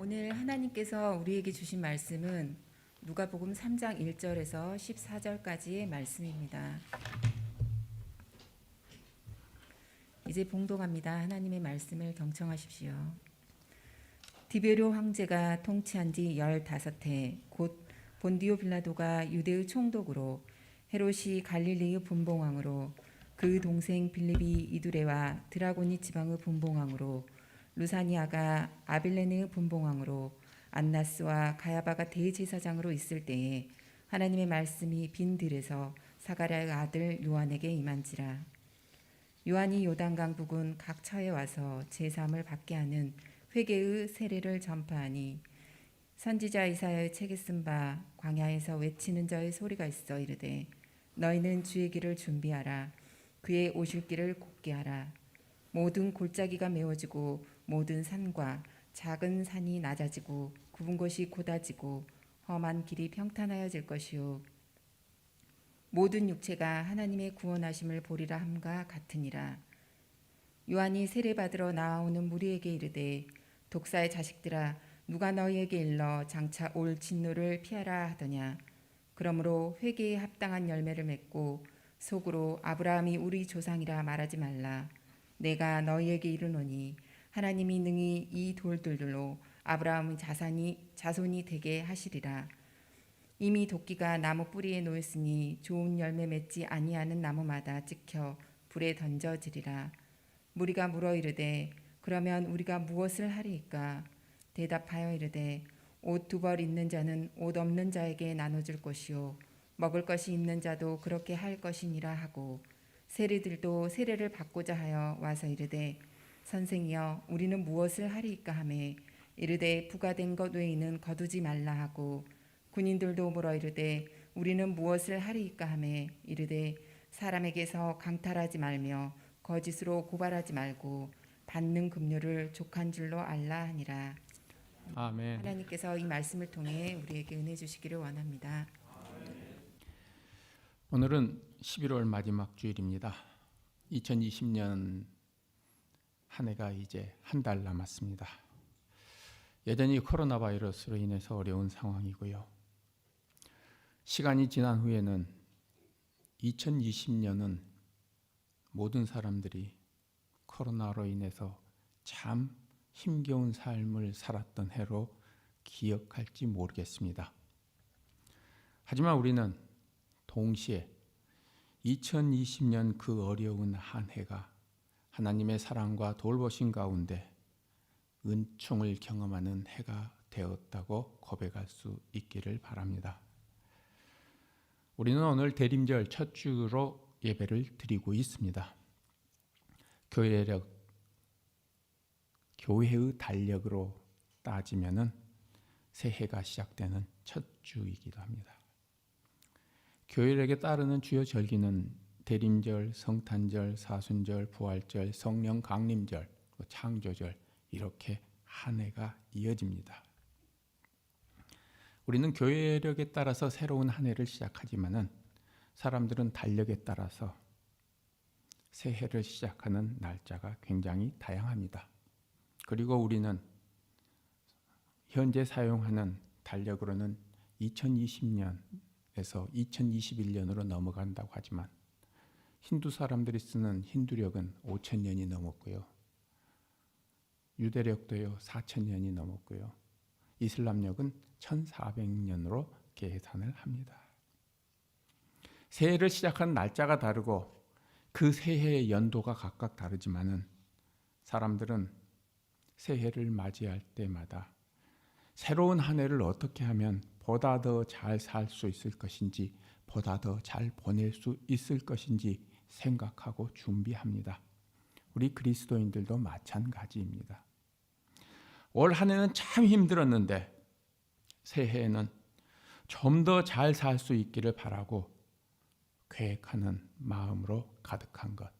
오늘 하나님께서 우리에게 주신 말씀은 누가복음 3장 1절에서 14절까지의 말씀입니다. 이제 봉독합니다. 하나님의 말씀을 경청하십시오. 디베료 황제가 통치한 지 15해 곧 본디오 빌라도가 유대의 총독으로 헤롯이 갈릴리의 분봉왕으로 그 동생 빌립이 이두레와 드라고니 지방의 분봉왕으로 루사니아가 아빌레네의 분봉왕으로 안나스와 가야바가 대제사장으로 있을 때에 하나님의 말씀이 빈 들에서 사가랴의 아들 요한에게 임한지라. 요한이 요단강 부근 각 처에 와서 제사함을 받게 하는 회개의 세례를 전파하니 선지자 이사야의 책에 쓴 바 광야에서 외치는 자의 소리가 있어 이르되 너희는 주의 길을 준비하라. 그의 오실 길을 곧게 하라. 모든 골짜기가 메워지고 모든 산과 작은 산이 낮아지고 굽은 곳이 곧아지고 험한 길이 평탄하여질 것이요 모든 육체가 하나님의 구원하심을 보리라 함과 같으니라. 요한이 세례받으러 나아오는 무리에게 이르되 독사의 자식들아 누가 너희에게 일러 장차 올 진노를 피하라 하더냐. 그러므로 회개에 합당한 열매를 맺고 속으로 아브라함이 우리 조상이라 말하지 말라. 내가 너희에게 이르노니 하나님이 능히 이 돌들로 아브라함의 자손이 되게 하시리라. 이미 도끼가 나무 뿌리에 놓였으니 좋은 열매 맺지 아니하는 나무마다 찍혀 불에 던져지리라. 무리가 물어 이르되 그러면 우리가 무엇을 하리이까? 대답하여 이르되 옷 2벌 있는 자는 옷 없는 자에게 나눠줄 것이요 먹을 것이 있는 자도 그렇게 할 것이니라 하고 세리들도 세례를 받고자 하여 와서 이르되 선생이여 우리는 무엇을 하리이까 하매 이르되 부과된 것 외에는 거두지 말라 하고 군인들도 물어 이르되 우리는 무엇을 하리이까 하매 이르되 사람에게서 강탈하지 말며 거짓으로 고발하지 말고 받는 급료를 족한 줄로 알라 하니라. 아멘. 하나님께서 이 말씀을 통해 우리에게 은혜 주시기를 원합니다. 오늘은 11월 마지막 주일입니다. 2020년 한 해가 이제 한 달 남았습니다. 여전히 코로나 바이러스로 인해서 어려운 상황이고요. 시간이 지난 후에는 2020년은 모든 사람들이 코로나로 인해서 참 힘겨운 삶을 살았던 해로 기억할지 모르겠습니다. 하지만 우리는 동시에 2020년 그 어려운 한 해가 하나님의 사랑과 돌보심 가운데 은총을 경험하는 해가 되었다고 고백할 수 있기를 바랍니다. 우리는 오늘 대림절 첫 주로 예배를 드리고 있습니다. 교회의 달력으로 따지면은 새해가 시작되는 첫 주이기도 합니다. 교회력에 따르는 주요 절기는 대림절, 성탄절, 사순절, 부활절, 성령 강림절, 창조절 이렇게 한 해가 이어집니다. 우리는 교회력에 따라서 새로운 한 해를 시작하지만은 사람들은 달력에 따라서 새해를 시작하는 날짜가 굉장히 다양합니다. 그리고 우리는 현재 사용하는 달력으로는 2020년에서 2021년으로 넘어간다고 하지만 힌두 사람들이 쓰는 힌두력은 5,000년이 넘었고요. 유대력도요 4,000년이 넘었고요. 이슬람력은 1,400년으로 계산을 합니다. 새해를 시작한 날짜가 다르고 그 새해의 연도가 각각 다르지만은 사람들은 새해를 맞이할 때마다 새로운 한 해를 어떻게 하면 보다 더 잘 살 수 있을 것인지, 보다 더 잘 보낼 수 있을 것인지 생각하고 준비합니다. 우리 그리스도인들도 마찬가지입니다. 올 한 해는 참 힘들었는데 새해에는 좀 더 잘 살 수 있기를 바라고 계획하는 마음으로 가득한 것,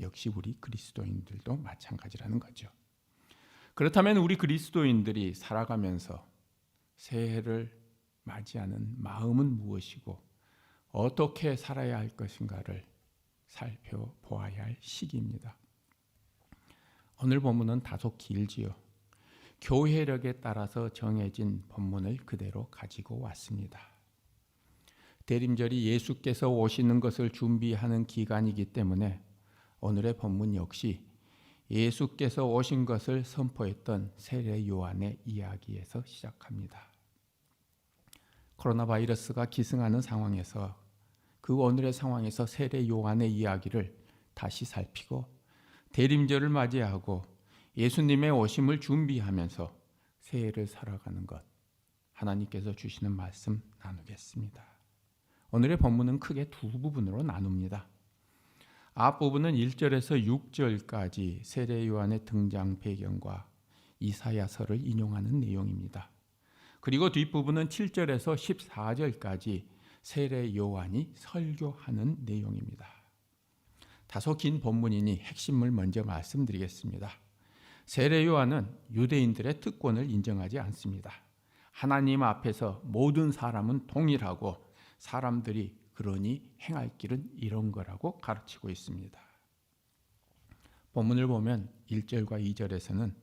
역시 우리 그리스도인들도 마찬가지라는 거죠. 그렇다면 우리 그리스도인들이 살아가면서 새해를 맞이하는 마음은 무엇이고 어떻게 살아야 할 것인가를 살펴보아야 할 시기입니다. 오늘 본문은 다소 길지요. 교회력에 따라서 정해진 본문을 그대로 가지고 왔습니다. 대림절이 예수께서 오시는 것을 준비하는 기간이기 때문에 오늘의 본문 역시 예수께서 오신 것을 선포했던 세례 요한의 이야기에서 시작합니다. 코로나 바이러스가 기승하는 상황에서 그 오늘의 상황에서 세례 요한의 이야기를 다시 살피고 대림절을 맞이하고 예수님의 오심을 준비하면서 새해를 살아가는 것, 하나님께서 주시는 말씀 나누겠습니다. 오늘의 본문은 크게 두 부분으로 나눕니다. 앞부분은 1절에서 6절까지 세례 요한의 등장 배경과 이사야서를 인용하는 내용입니다. 그리고 뒷부분은 7절에서 14절까지 세례 요한이 설교하는 내용입니다. 다소 긴 본문이니 핵심을 먼저 말씀드리겠습니다. 세례 요한은 유대인들의 특권을 인정하지 않습니다. 하나님 앞에서 모든 사람은 동일하고 사람들이 그러니 행할 길은 이런 거라고 가르치고 있습니다. 본문을 보면 1절과 2절에서는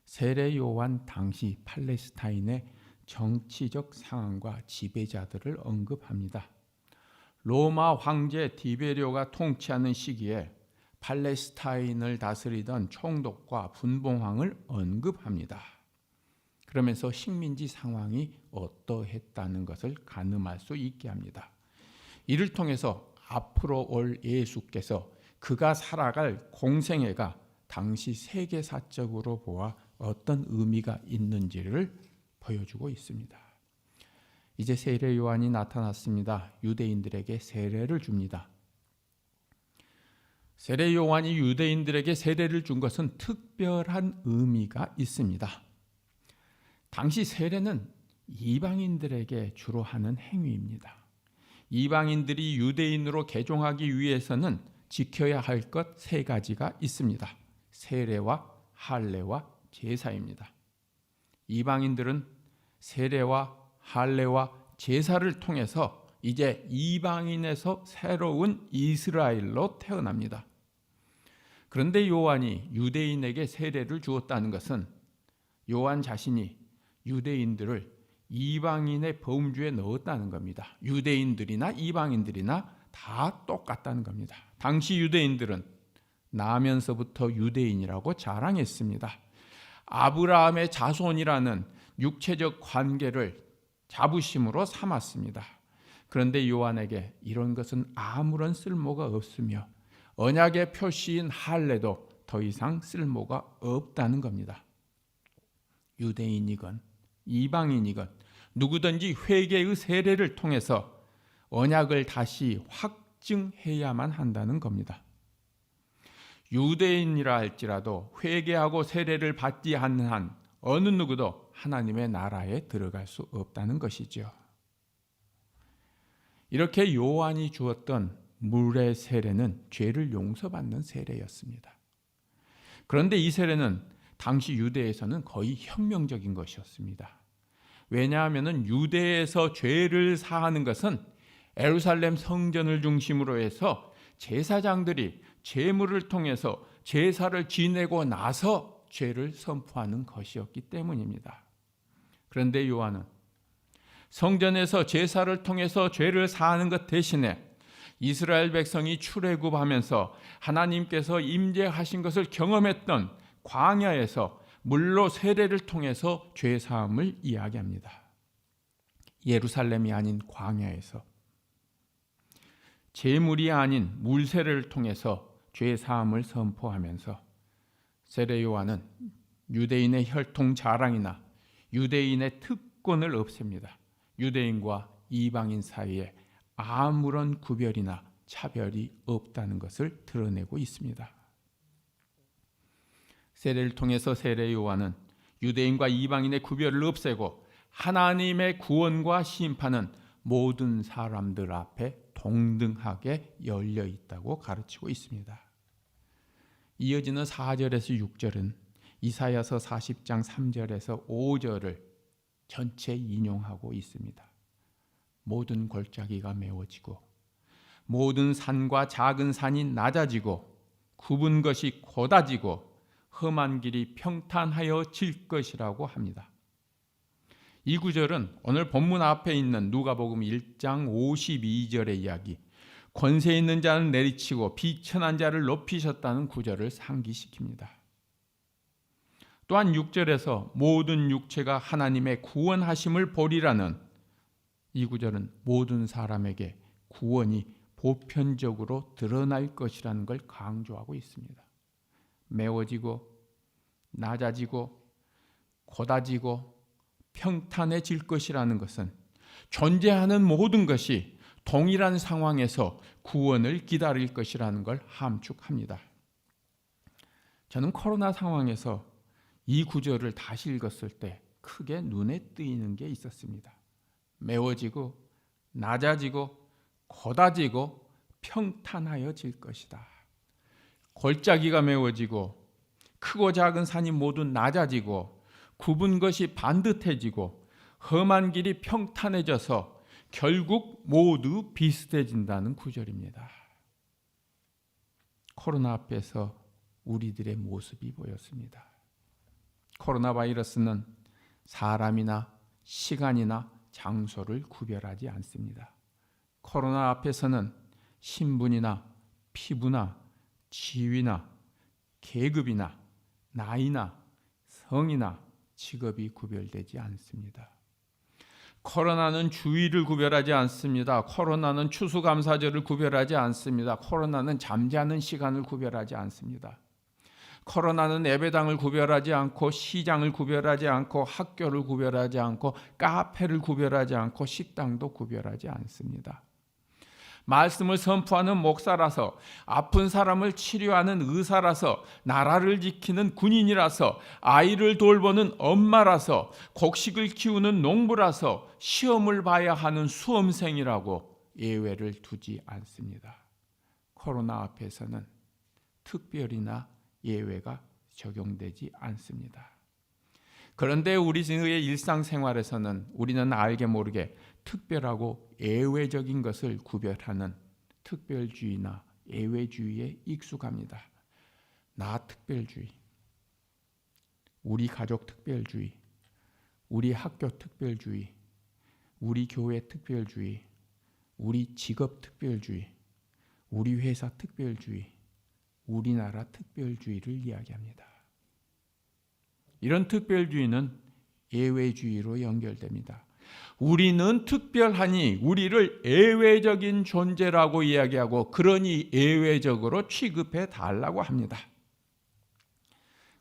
세례 요한 당시 팔레스타인의 정치적 상황과 지배자들을 언급합니다. 로마 황제 디베리오가 통치하는 시기에 팔레스타인을 다스리던 총독과 분봉왕을 언급합니다. 그러면서 식민지 상황이 어떠했다는 것을 가늠할 수 있게 합니다. 이를 통해서 앞으로 올 예수께서 그가 살아갈 공생애가 당시 세계사적으로 보아 어떤 의미가 있는지를 보여주고 있습니다. 이제 세례 요한이 나타났습니다. 유대인들에게 세례를 줍니다. 세례 요한이 유대인들에게 세례를 준 것은 특별한 의미가 있습니다. 당시 세례는 이방인들에게 주로 하는 행위입니다. 이방인들이 유대인으로 개종하기 위해서는 지켜야 할 것 세 가지가 있습니다. 세례와 할례와 제사입니다. 이방인들은 세례와 할례와 제사를 통해서 이제 이방인에서 새로운 이스라엘로 태어납니다. 그런데 요한이 유대인에게 세례를 주었다는 것은 요한 자신이 유대인들을 이방인의 범주에 넣었다는 겁니다. 유대인들이나 이방인들이나 다 똑같다는 겁니다. 당시 유대인들은 나면서부터 유대인이라고 자랑했습니다. 아브라함의 자손이라는 육체적 관계를 자부심으로 삼았습니다. 그런데 요한에게 이런 것은 아무런 쓸모가 없으며 언약의 표시인 할례도 더 이상 쓸모가 없다는 겁니다. 유대인이건 이방인이건 누구든지 회개의 세례를 통해서 언약을 다시 확증해야만 한다는 겁니다. 유대인이라 할지라도 회개하고 세례를 받지 않는 한 어느 누구도 하나님의 나라에 들어갈 수 없다는 것이죠. 이렇게 요한이 주었던 물의 세례는 죄를 용서받는 세례였습니다. 그런데 이 세례는 당시 유대에서는 거의 혁명적인 것이었습니다. 왜냐하면 유대에서 죄를 사하는 것은 예루살렘 성전을 중심으로 해서 제사장들이 제물을 통해서 제사를 지내고 나서 죄를 선포하는 것이었기 때문입니다. 그런데 요한은 성전에서 제사를 통해서 죄를 사하는 것 대신에 이스라엘 백성이 출애굽하면서 하나님께서 임재하신 것을 경험했던 광야에서 물로 세례를 통해서 죄 사함을 이야기합니다. 예루살렘이 아닌 광야에서 제물이 아닌 물 세례를 통해서 죄 사함을 선포하면서 세례 요한은 유대인의 혈통 자랑이나 유대인의 특권을 없앱니다. 유대인과 이방인 사이에 아무런 구별이나 차별이 없다는 것을 드러내고 있습니다. 세례를 통해서 세례 요한은 유대인과 이방인의 구별을 없애고 하나님의 구원과 심판은 모든 사람들 앞에 동등하게 열려 있다고 가르치고 있습니다. 이어지는 4절에서 6절은 이사야서 40장 3절에서 5절을 전체 인용하고 있습니다. 모든 골짜기가 메워지고 모든 산과 작은 산이 낮아지고 굽은 것이 곧아지고 험한 길이 평탄하여질 것이라고 합니다. 이 구절은 오늘 본문 앞에 있는 누가복음 1장 52절의 이야기, 권세 있는 자는 내리치고 비천한 자를 높이셨다는 구절을 상기시킵니다. 또한 6절에서 모든 육체가 하나님의 구원하심을 보리라는 이 구절은 모든 사람에게 구원이 보편적으로 드러날 것이라는 걸 강조하고 있습니다. 메워지고 낮아지고 고다지고 평탄해질 것이라는 것은 존재하는 모든 것이 동일한 상황에서 구원을 기다릴 것이라는 걸 함축합니다. 저는 코로나 상황에서 이 구절을 다시 읽었을 때 크게 눈에 띄는 게 있었습니다. 메워지고 낮아지고 고다지고 평탄하여질 것이다. 골짜기가 메워지고 크고 작은 산이 모두 낮아지고 굽은 것이 반듯해지고 험한 길이 평탄해져서 결국 모두 비슷해진다는 구절입니다. 코로나 앞에서 우리들의 모습이 보였습니다. 코로나 바이러스는 사람이나 시간이나 장소를 구별하지 않습니다. 코로나 앞에서는 신분이나 피부나 지위나 계급이나 나이나 성이나 직업이 구별되지 않습니다. 코로나는 주의를 구별하지 않습니다. 코로나는 추수감사절을 구별하지 않습니다. 코로나는 잠자는 시간을 구별하지 않습니다. 코로나는 예배당을 구별하지 않고 시장을 구별하지 않고 학교를 구별하지 않고 카페를 구별하지 않고 식당도 구별하지 않습니다. 말씀을 선포하는 목사라서, 아픈 사람을 치료하는 의사라서, 나라를 지키는 군인이라서, 아이를 돌보는 엄마라서, 곡식을 키우는 농부라서, 시험을 봐야 하는 수험생이라고 예외를 두지 않습니다. 코로나 앞에서는 특별히나 예외가 적용되지 않습니다. 그런데 우리의 일상생활에서는 우리는 알게 모르게 특별하고 예외적인 것을 구별하는 특별주의나 예외주의에 익숙합니다. 나 특별주의, 우리 가족 특별주의, 우리 학교 특별주의, 우리 교회 특별주의, 우리 직업 특별주의, 우리 회사 특별주의, 우리나라 특별주의를 이야기합니다. 이런 특별주의는 예외주의로 연결됩니다. 우리는 특별하니 우리를 예외적인 존재라고 이야기하고 그러니 예외적으로 취급해 달라고 합니다.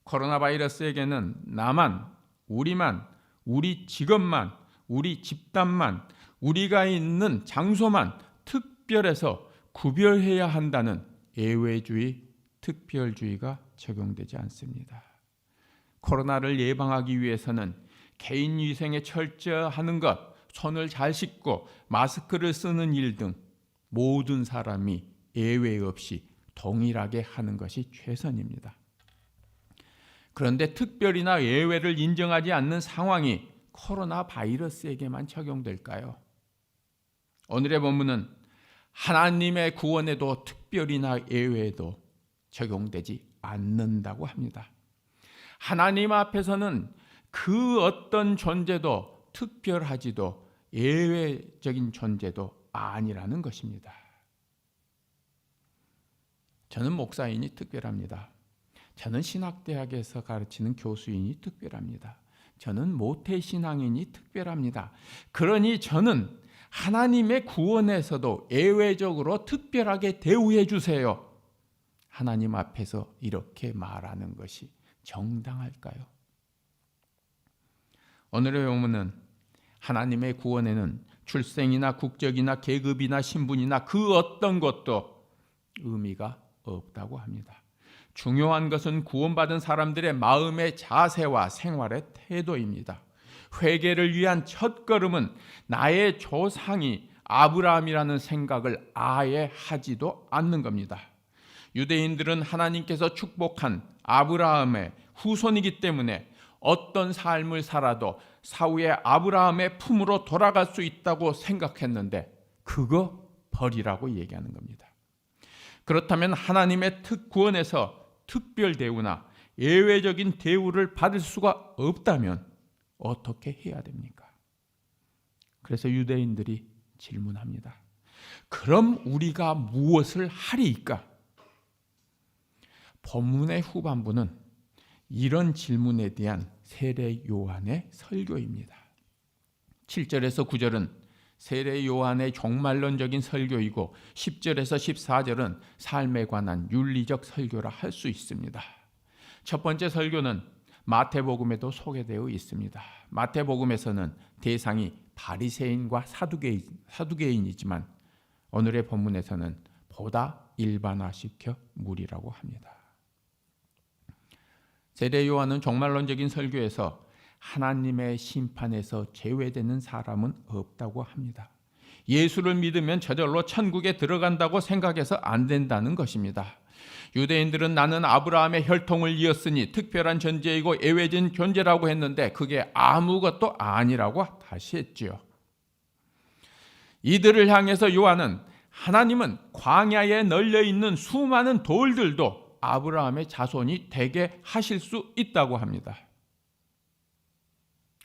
코로나 바이러스에게는 나만, 우리만, 우리 직업만, 우리 집단만, 우리가 있는 장소만 특별해서 구별해야 한다는 예외주의, 특별주의가 적용되지 않습니다. 코로나를 예방하기 위해서는 개인 위생에 철저하는 것, 손을 잘 씻고 마스크를 쓰는 일 등 모든 사람이 예외 없이 동일하게 하는 것이 최선입니다. 그런데 특별이나 예외를 인정하지 않는 상황이 코로나 바이러스에게만 적용될까요? 오늘의 본문은 하나님의 구원에도 특별이나 예외도 적용되지 않는다고 합니다. 하나님 앞에서는 그 어떤 존재도 특별하지도 예외적인 존재도 아니라는 것입니다. 저는 목사인이 특별합니다. 저는 신학대학에서 가르치는 교수인이 특별합니다. 저는 모태신앙인이 특별합니다. 그러니 저는 하나님의 구원에서도 예외적으로 특별하게 대우해 주세요. 하나님 앞에서 이렇게 말하는 것이 정당할까요? 오늘의 본문은 하나님의 구원에는 출생이나 국적이나 계급이나 신분이나 그 어떤 것도 의미가 없다고 합니다. 중요한 것은 구원받은 사람들의 마음의 자세와 생활의 태도입니다. 회개를 위한 첫걸음은 나의 조상이 아브라함이라는 생각을 아예 하지도 않는 겁니다. 유대인들은 하나님께서 축복한 아브라함의 후손이기 때문에 어떤 삶을 살아도 사후에 아브라함의 품으로 돌아갈 수 있다고 생각했는데 그거 버리라고 얘기하는 겁니다. 그렇다면 하나님의 구원에서 특별 대우나 예외적인 대우를 받을 수가 없다면 어떻게 해야 됩니까? 그래서 유대인들이 질문합니다. 그럼 우리가 무엇을 하리이까? 본문의 후반부는 이런 질문에 대한 세례 요한의 설교입니다. 7절에서 9절은 세례 요한의 종말론적인 설교이고 10절에서 14절은 삶에 관한 윤리적 설교라 할 수 있습니다. 첫 번째 설교는 마태복음에도 소개되어 있습니다. 마태복음에서는 대상이 바리새인과 사두개인이지만 오늘의 본문에서는 보다 일반화시켜 무리라고 합니다. 세례 요한은 종말론적인 설교에서 하나님의 심판에서 제외되는 사람은 없다고 합니다. 예수를 믿으면 저절로 천국에 들어간다고 생각해서 안 된다는 것입니다. 유대인들은 나는 아브라함의 혈통을 이었으니 특별한 존재이고 예외적인 존재라고 했는데 그게 아무것도 아니라고 다시 했지요. 이들을 향해서 요한은 하나님은 광야에 널려있는 수많은 돌들도 아브라함의 자손이 되게 하실 수 있다고 합니다.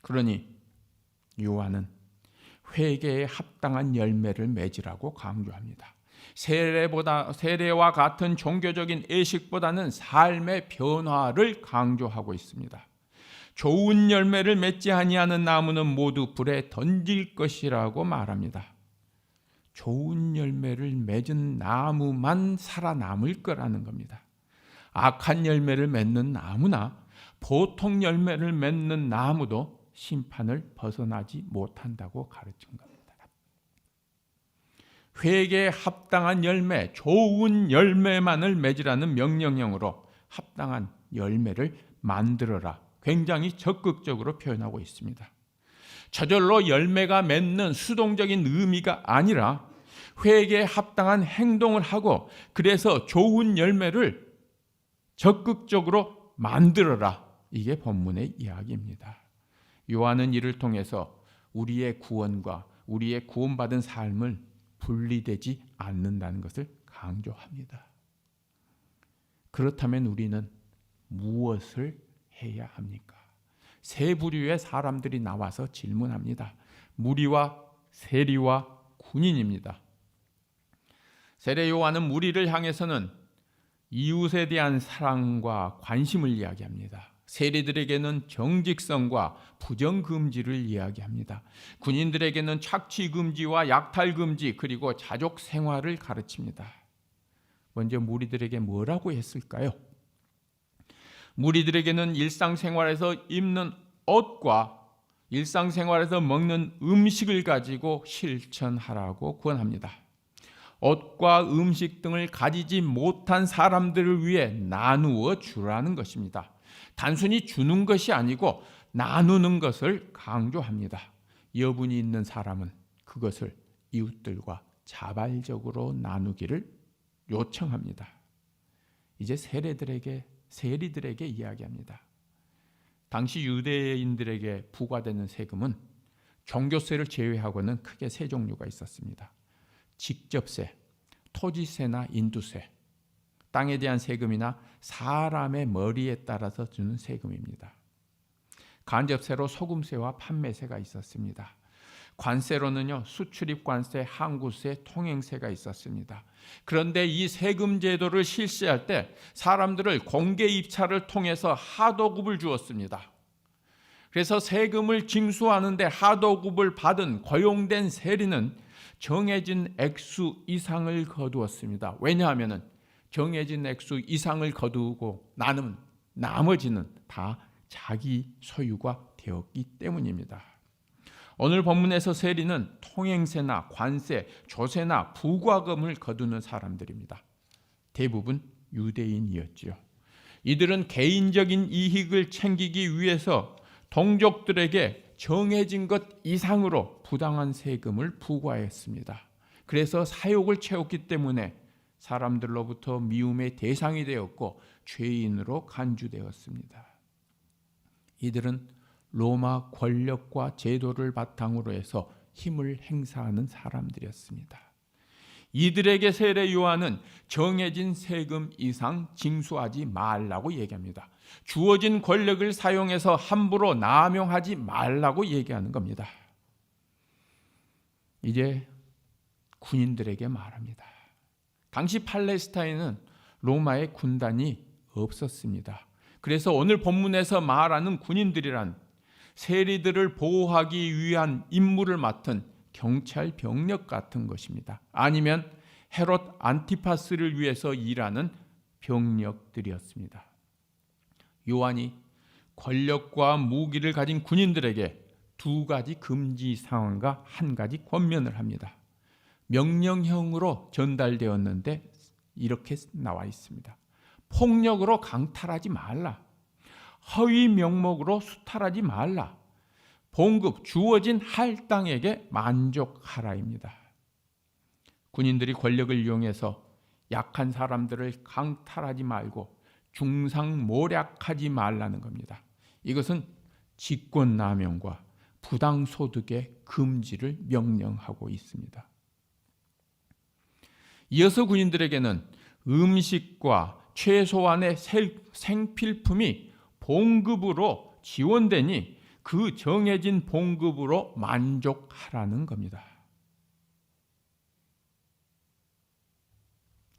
그러니 요한은 회개에 합당한 열매를 맺으라고 강조합니다. 세례와 같은 종교적인 의식보다는 삶의 변화를 강조하고 있습니다. 좋은 열매를 맺지 아니하는 나무는 모두 불에 던질 것이라고 말합니다. 좋은 열매를 맺은 나무만 살아남을 거라는 겁니다. 악한 열매를 맺는 나무나 보통 열매를 맺는 나무도 심판을 벗어나지 못한다고 가르친 겁니다. 회개에 합당한 열매, 좋은 열매만을 맺으라는 명령형으로 합당한 열매를 만들어라. 굉장히 적극적으로 표현하고 있습니다. 저절로 열매가 맺는 수동적인 의미가 아니라 회개에 합당한 행동을 하고 그래서 좋은 열매를 적극적으로 만들어라. 이게 본문의 이야기입니다. 요한은 이를 통해서 우리의 구원과 우리의 구원받은 삶을 분리되지 않는다는 것을 강조합니다. 그렇다면 우리는 무엇을 해야 합니까? 세 부류의 사람들이 나와서 질문합니다. 무리와 세리와 군인입니다. 세례 요한은 무리를 향해서는 이웃에 대한 사랑과 관심을 이야기합니다. 세리들에게는 정직성과 부정금지를 이야기합니다. 군인들에게는 착취금지와 약탈금지 그리고 자족 생활을 가르칩니다. 먼저 무리들에게 뭐라고 했을까요? 무리들에게는 일상생활에서 입는 옷과 일상생활에서 먹는 음식을 가지고 실천하라고 권합니다. 옷과 음식 등을 가지지 못한 사람들을 위해 나누어 주라는 것입니다. 단순히 주는 것이 아니고 나누는 것을 강조합니다. 여분이 있는 사람은 그것을 이웃들과 자발적으로 나누기를 요청합니다. 이제 세리들에게 이야기합니다. 당시 유대인들에게 부과되는 세금은 종교세를 제외하고는 크게 세 종류가 있었습니다. 직접세, 토지세나 인두세, 땅에 대한 세금이나 사람의 머리에 따라서 주는 세금입니다. 간접세로 소금세와 판매세가 있었습니다. 관세로는요, 수출입관세, 항구세, 통행세가 있었습니다. 그런데 이 세금 제도를 실시할 때 사람들을 공개 입찰을 통해서 하도급을 주었습니다. 그래서 세금을 징수하는데 하도급을 받은 고용된 세리는 정해진 액수 이상을 거두었습니다. 왜냐하면 정해진 액수 이상을 거두고 나머지는 다 자기 소유가 되었기 때문입니다. 오늘 본문에서 세리는 통행세나 관세, 조세나 부과금을 거두는 사람들입니다. 대부분 유대인이었지요. 이들은 개인적인 이익을 챙기기 위해서 동족들에게 정해진 것 이상으로 부당한 세금을 부과했습니다. 그래서 사욕을 채웠기 때문에 사람들로부터 미움의 대상이 되었고 죄인으로 간주되었습니다. 이들은 로마 권력과 제도를 바탕으로 해서 힘을 행사하는 사람들이었습니다. 이들에게 세례 요한은 정해진 세금 이상 징수하지 말라고 얘기합니다. 주어진 권력을 사용해서 함부로 남용하지 말라고 얘기하는 겁니다. 이제 군인들에게 말합니다. 당시 팔레스타인은 로마의 군단이 없었습니다. 그래서 오늘 본문에서 말하는 군인들이란 세리들을 보호하기 위한 임무를 맡은 경찰 병력 같은 것입니다. 아니면 헤롯 안티파스를 위해서 일하는 병력들이었습니다. 요한이 권력과 무기를 가진 군인들에게 두 가지 금지 사항과 한 가지 권면을 합니다. 명령형으로 전달되었는데 이렇게 나와 있습니다. 폭력으로 강탈하지 말라. 허위 명목으로 수탈하지 말라. 봉급 주어진 할당에게 만족하라입니다. 군인들이 권력을 이용해서 약한 사람들을 강탈하지 말고 중상모략하지 말라는 겁니다. 이것은 직권남용과 부당소득의 금지를 명령하고 있습니다. 이어서 군인들에게는 음식과 최소한의 생필품이 봉급으로 지원되니 그 정해진 봉급으로 만족하라는 겁니다.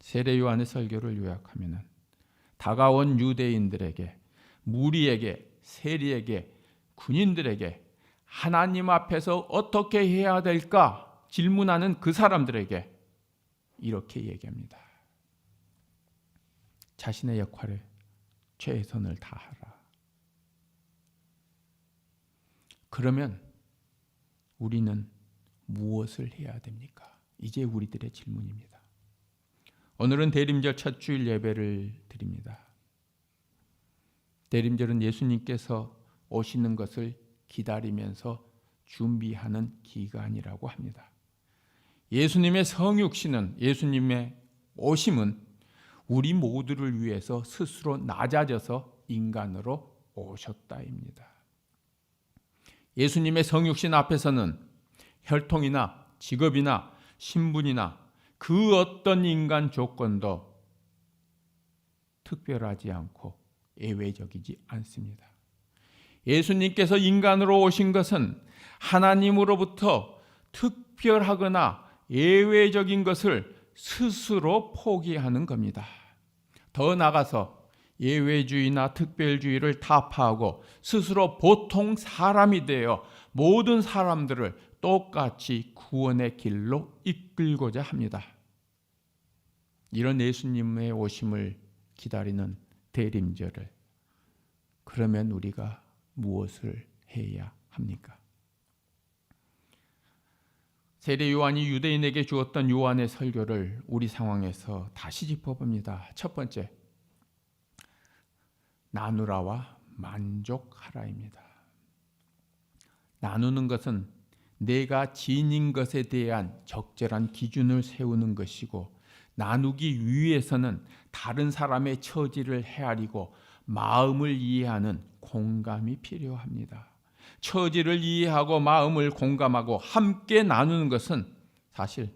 세례 요한의 설교를 요약하면 다가온 유대인들에게, 무리에게, 세리에게, 군인들에게 하나님 앞에서 어떻게 해야 될까 질문하는 그 사람들에게 이렇게 얘기합니다. 자신의 역할에 최선을 다하라. 그러면 우리는 무엇을 해야 됩니까? 이제 우리들의 질문입니다. 오늘은 대림절 첫 주일 예배를 드립니다. 대림절은 예수님께서 오시는 것을 기다리면서 준비하는 기간이라고 합니다. 예수님의 성육신은, 예수님의 오심은 우리 모두를 위해서 스스로 낮아져서 인간으로 오셨다입니다. 예수님의 성육신 앞에서는 혈통이나 직업이나 신분이나 그 어떤 인간 조건도 특별하지 않고 예외적이지 않습니다. 예수님께서 인간으로 오신 것은 하나님으로부터 특별하거나 예외적인 것을 스스로 포기하는 겁니다. 더 나아가서 예외주의나 특별주의를 타파하고 스스로 보통 사람이 되어 모든 사람들을 똑같이 구원의 길로 이끌고자 합니다. 이런 예수님의 오심을 기다리는 대림절을 그러면 우리가 무엇을 해야 합니까? 세례 요한이 유대인에게 주었던 요한의 설교를 우리 상황에서 다시 짚어봅니다. 첫 번째, 나누라와 만족하라입니다. 나누는 것은 내가 지닌 것에 대한 적절한 기준을 세우는 것이고, 나누기 위해서는 다른 사람의 처지를 헤아리고 마음을 이해하는 공감이 필요합니다. 처지를 이해하고 마음을 공감하고 함께 나누는 것은 사실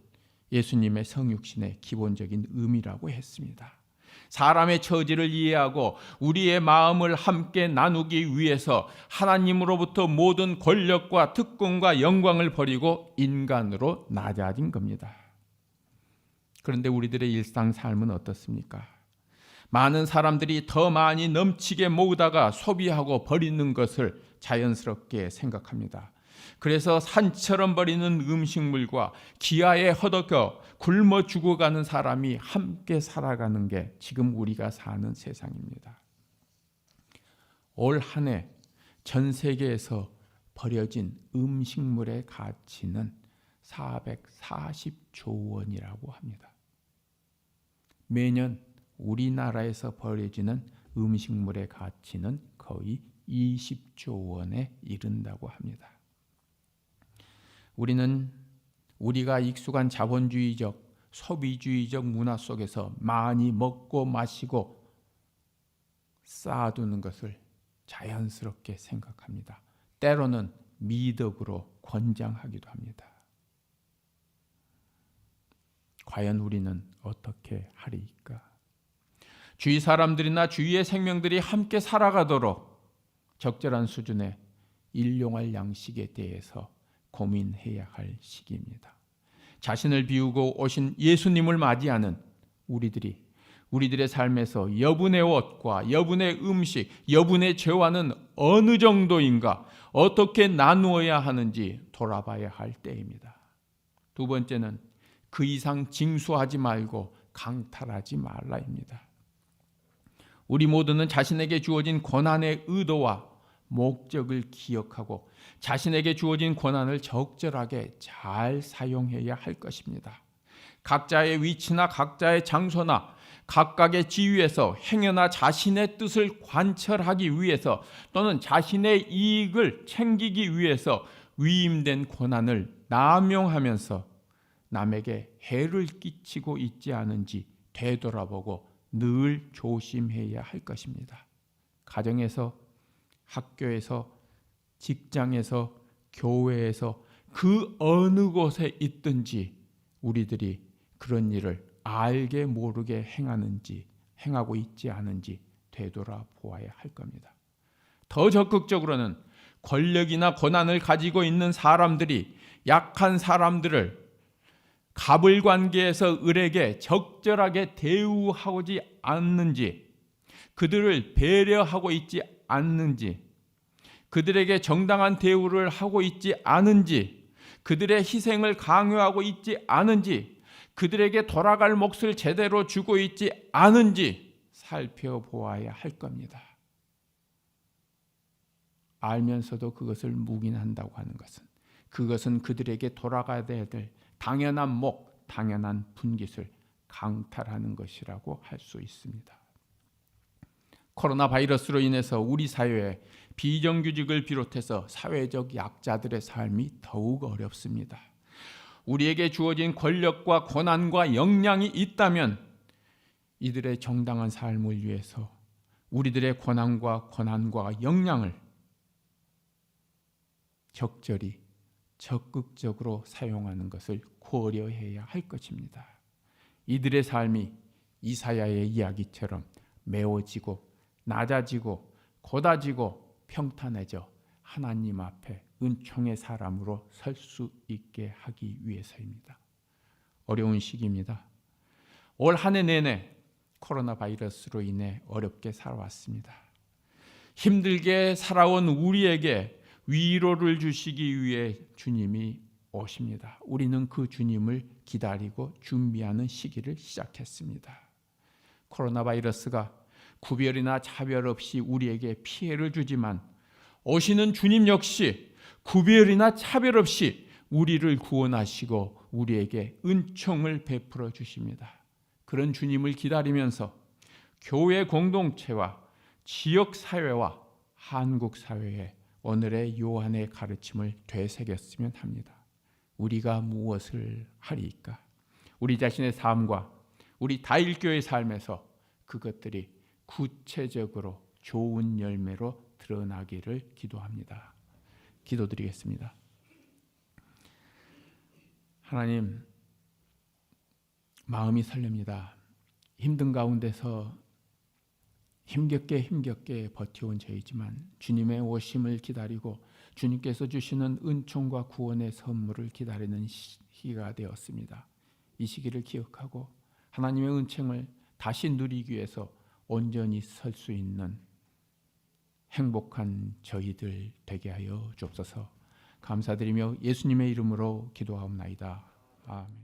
예수님의 성육신의 기본적인 의미라고 했습니다. 사람의 처지를 이해하고 우리의 마음을 함께 나누기 위해서 하나님으로부터 모든 권력과 특권과 영광을 버리고 인간으로 낮아진 겁니다. 그런데 우리들의 일상 삶은 어떻습니까? 많은 사람들이 더 많이 넘치게 모으다가 소비하고 버리는 것을 자연스럽게 생각합니다. 그래서 산처럼 버리는 음식물과 기아에 허덕여 굶어 죽어가는 사람이 함께 살아가는 게 지금 우리가 사는 세상입니다. 올 한 해 전 세계에서 버려진 음식물의 가치는 440조 원이라고 합니다. 매년 우리나라에서 버려지는 음식물의 가치는 거의 20조 원에 이른다고 합니다. 우리는 우리가 익숙한 자본주의적, 소비주의적 문화 속에서 많이 먹고 마시고 쌓아두는 것을 자연스럽게 생각합니다. 때로는 미덕으로 권장하기도 합니다. 과연 우리는 어떻게 하리까? 주위 사람들이나 주위의 생명들이 함께 살아가도록 적절한 수준의 일용할 양식에 대해서 고민해야 할 시기입니다. 자신을 비우고 오신 예수님을 맞이하는 우리들의 삶에서 여분의 옷과 여분의 음식, 여분의 죄와는 어느 정도인가, 어떻게 나누어야 하는지 돌아봐야 할 때입니다. 두 번째는 그 이상 징수하지 말고 강탈하지 말라입니다. 우리 모두는 자신에게 주어진 권한의 의도와 목적을 기억하고 자신에게 주어진 권한을 적절하게 잘 사용해야 할 것입니다. 각자의 위치나 각자의 장소나 각각의 지위에서 행여나 자신의 뜻을 관철하기 위해서 또는 자신의 이익을 챙기기 위해서 위임된 권한을 남용하면서 남에게 해를 끼치고 있지 않은지 되돌아보고 늘 조심해야 할 것입니다. 가정에서, 학교에서, 직장에서, 교회에서 그 어느 곳에 있든지 우리들이 그런 일을 알게 모르게 행하고 있지 않은지 되돌아보아야 할 겁니다. 더 적극적으로는 권력이나 권한을 가지고 있는 사람들이 약한 사람들을 갑을 관계에서 을에게 적절하게 대우하지 않는지, 그들을 배려하고 있지 않는지, 그들에게 정당한 대우를 하고 있지 않은지, 그들의 희생을 강요하고 있지 않은지, 그들에게 돌아갈 몫을 제대로 주고 있지 않은지 살펴보아야 할 겁니다. 알면서도 그것을 묵인한다고 하는 것은 그것은 그들에게 돌아가야 될 당연한 목, 당연한 분깃을 강탈하는 것이라고 할 수 있습니다. 코로나 바이러스로 인해서 우리 사회에 비정규직을 비롯해서 사회적 약자들의 삶이 더욱 어렵습니다. 우리에게 주어진 권력과 권한과 역량이 있다면 이들의 정당한 삶을 위해서 우리들의 권한과 역량을 적절히 적극적으로 사용하는 것을 고려해야 할 것입니다. 이들의 삶이 이사야의 이야기처럼 메워지고 낮아지고 고다지고 평탄해져 하나님 앞에 은총의 사람으로 설 수 있게 하기 위해서입니다. 어려운 시기입니다. 올 한 해 내내 코로나 바이러스로 인해 어렵게 살아왔습니다. 힘들게 살아온 우리에게 위로를 주시기 위해 주님이 오십니다. 우리는 그 주님을 기다리고 준비하는 시기를 시작했습니다. 코로나 바이러스가 구별이나 차별 없이 우리에게 피해를 주지만 오시는 주님 역시 구별이나 차별 없이 우리를 구원하시고 우리에게 은총을 베풀어 주십니다. 그런 주님을 기다리면서 교회 공동체와 지역 사회와 한국 사회에 오늘의 요한의 가르침을 되새겼으면 합니다. 우리가 무엇을 하리이까? 우리 자신의 삶과 우리 다일교의 삶에서 그것들이 구체적으로 좋은 열매로 드러나기를 기도합니다. 기도드리겠습니다. 하나님, 마음이 설렙니다. 힘든 가운데서 힘겹게 버텨온 저희지만 주님의 오심을 기다리고 주님께서 주시는 은총과 구원의 선물을 기다리는 시기가 되었습니다. 이 시기를 기억하고 하나님의 은총을 다시 누리기 위해서 온전히 설 수 있는 행복한 저희들 되게 하여 주옵소서. 감사드리며 예수님의 이름으로 기도하옵나이다. 아멘.